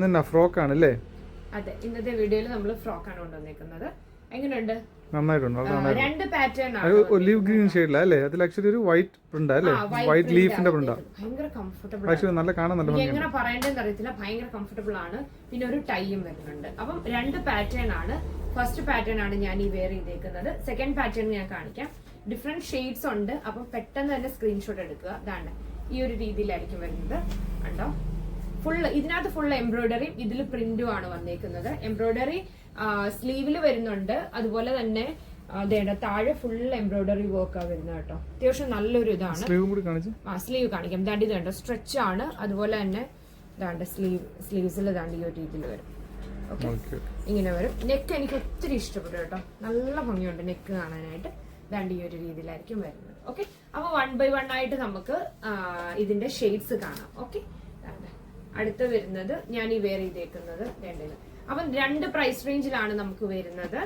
ഇന്ന് ഫ്രോക്ക് ആണ് അതെ, ഇന്നത്തെ വീഡിയോയിൽ നമ്മൾ ഫ്രോക്കാണ് കൊണ്ടുവന്നിരിക്കുന്നത്. എങ്ങനെയുണ്ട്? നന്നായിട്ടുണ്ട്. രണ്ട് പാറ്റേൺ ആണ്. ഒലിവ് ഗ്രീൻ ഷെയ്ഡിലാ അല്ലേ? അതിൽ ആക്ച്വലി ഒരു വൈറ്റ് പ്രിന്റ് അല്ലേ? വൈറ്റ് ലീഫിന്റെ പ്രിന്റ്. ഭയങ്കര കംഫർട്ടബിൾ. ആക്ച്വലി നല്ല കാണാൻ നല്ല ഭംഗിയാണ്. എങ്ങനെ പറയേണ്ടതെന്ന് അറിയത്തില്ല, ഭയങ്കര കംഫർട്ടബിൾ ആണ്. പിന്നെ ഒരു ടൈയും വരുന്നുണ്ട്. അപ്പം രണ്ട് പാറ്റേൺ ആണ്. ഫസ്റ്റ് പാറ്റേൺ ആണ് ഞാൻ ഈ വെയർ ചെയ്തേക്കുന്നത്. സെക്കൻഡ് പാറ്റേൺ ഞാൻ കാണിക്കാം. ഡിഫറെന്റ് ഷെയ്ഡ്സ് ഉണ്ട്. അപ്പം പെട്ടെന്ന് തന്നെ സ്ക്രീൻഷോട്ട് എടുക്കുക. അതാണ് ഈ ഒരു രീതിയിലായിരിക്കും വരുന്നത്. കണ്ടോ, ഇതിനകത്ത് ഫുൾ എംബ്രോയിഡറിയും ഇതിൽ പ്രിന്റും ആണ് വന്നേക്കുന്നത്. എംബ്രോയിഡറി സ്ലീവിൽ വരുന്നുണ്ട്. അതുപോലെ തന്നെ താഴെ ഫുൾ എംബ്രോയിഡറി വർക്ക് വരുന്നത് കേട്ടോ. അത്യാവശ്യം നല്ലൊരു ഇതാണ്. സ്ലീവ് കാണിക്കാം. ദാണ്ട് ഇത് കണ്ടോ, സ്ട്രെച്ച് ആണ്. അതുപോലെ തന്നെ ദാണ്ട് സ്ലീവ്സിൽ ദാണ്ട് ഈ ഒരു രീതിയിൽ വരും. ഓക്കെ, ഇങ്ങനെ വരും. നെക്ക് എനിക്ക് ഒത്തിരി ഇഷ്ടപ്പെട്ടു കേട്ടോ. നല്ല ഭംഗിയുണ്ട് നെക്ക് കാണാനായിട്ട്. ദാണ്ട് ഈ ഒരു രീതിയിലായിരിക്കും വരുന്നത്. ഓക്കെ, അപ്പൊ 1 by 1 ആയിട്ട് നമുക്ക് ഇതിന്റെ ഷെയ്ഡ്സ് കാണാം. ഓക്കെ, അടുത്ത വരുന്നത് ഞാൻ ഈ വെയർ ചെയ്തേക്കുന്നത് രണ്ടിന്. അപ്പം രണ്ട് പ്രൈസ് റേഞ്ചിലാണ് നമുക്ക് വരുന്നത്.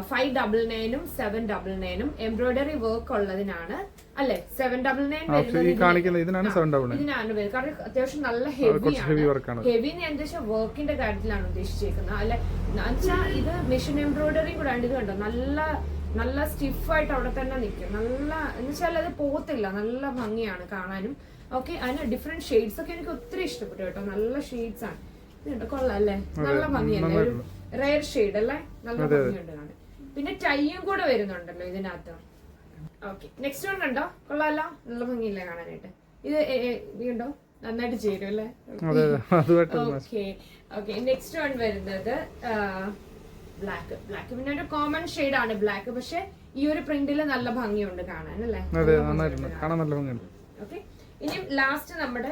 599 799 എംബ്രോയിഡറി വർക്ക് ഉള്ളതിനാണ് അല്ലെ. 799 ഇതിനാണ് വരുന്നത്. കാരണം അത്യാവശ്യം നല്ല ഹെവിയാണ്. ഹെവി എന്ന് വെച്ചാൽ വർക്കിന്റെ കാര്യത്തിലാണ് ഉദ്ദേശിച്ചേക്കുന്നത്. അല്ലെ എന്നുവെച്ചാൽ ഇത് മെഷീൻ എംബ്രോയിഡറി കൂടെ ആണ്. ഇത് കണ്ടോ, നല്ല സ്റ്റിഫായിട്ട് അവിടെ തന്നെ നിൽക്കും. നല്ല എന്ന് വെച്ചാൽ അത് പോകത്തില്ല. നല്ല ഭംഗിയാണ് കാണാനും. ഓക്കെ, അതിന് ഡിഫറെന്റ് ഷെയ്ഡ്സ് ഒക്കെ എനിക്ക് ഒത്തിരി ഇഷ്ടപ്പെട്ടു കേട്ടോ. നല്ല ഷെയ്ഡ്സ് ആണ്. ഇതുണ്ട്, കൊള്ളാം അല്ലേ? നല്ല ഭംഗിയല്ലേ? ഒരു റെയർ ഷെയ്ഡ് അല്ലേ? നല്ല ഭംഗിയുണ്ട് കാണാൻ. പിന്നെ ടൈയും കൂടെ വരുന്നുണ്ടല്ലോ ഇതിനകത്ത്. ഓക്കെ, നെക്സ്റ്റ് വൺ കണ്ടോ, കൊള്ളാമല്ലോ? നല്ല ഭംഗിയില്ലേ കാണാനായിട്ട്? ഇത് കണ്ടോ, നന്നായിട്ട് ചേരും അല്ലേ? ഓക്കെ ഓക്കെ, നെക്സ്റ്റ് വൺ വരുന്നത് ബ്ലാക്ക്. പിന്നെ ഒരു കോമൺ ഷെയ്ഡ് ആണ് ബ്ലാക്ക്. പക്ഷെ ഈ ഒരു പ്രിന്റില് നല്ല ഭംഗിയുണ്ട് കാണാൻ അല്ലേ? ഓക്കെ, ഇനി ലാസ്റ്റ് നമ്മുടെ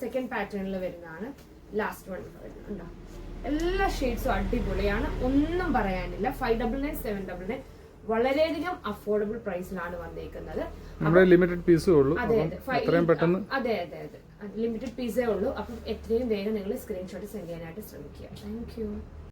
സെക്കൻഡ് പാറ്റേണിൽ വരുന്നതാണ്. ലാസ്റ്റ് വൺ വരുന്നുണ്ടോ? എല്ലാ ഷെയ്ഡ്സും അടിപൊളിയാണ്, ഒന്നും പറയാനില്ല. 599 799 വളരെയധികം അഫോർഡബിൾ പ്രൈസിലാണ് വന്നേക്കുന്നത്. ലിമിറ്റഡ് പീസേ ഉള്ളൂ. അതെ, ലിമിറ്റഡ് പീസേ ഉള്ളൂ. അപ്പം എത്രയും വേഗം നിങ്ങൾ സ്ക്രീൻഷോട്ട് സെൻഡ് ചെയ്യാനായിട്ട് ശ്രമിക്കുക. Thank you.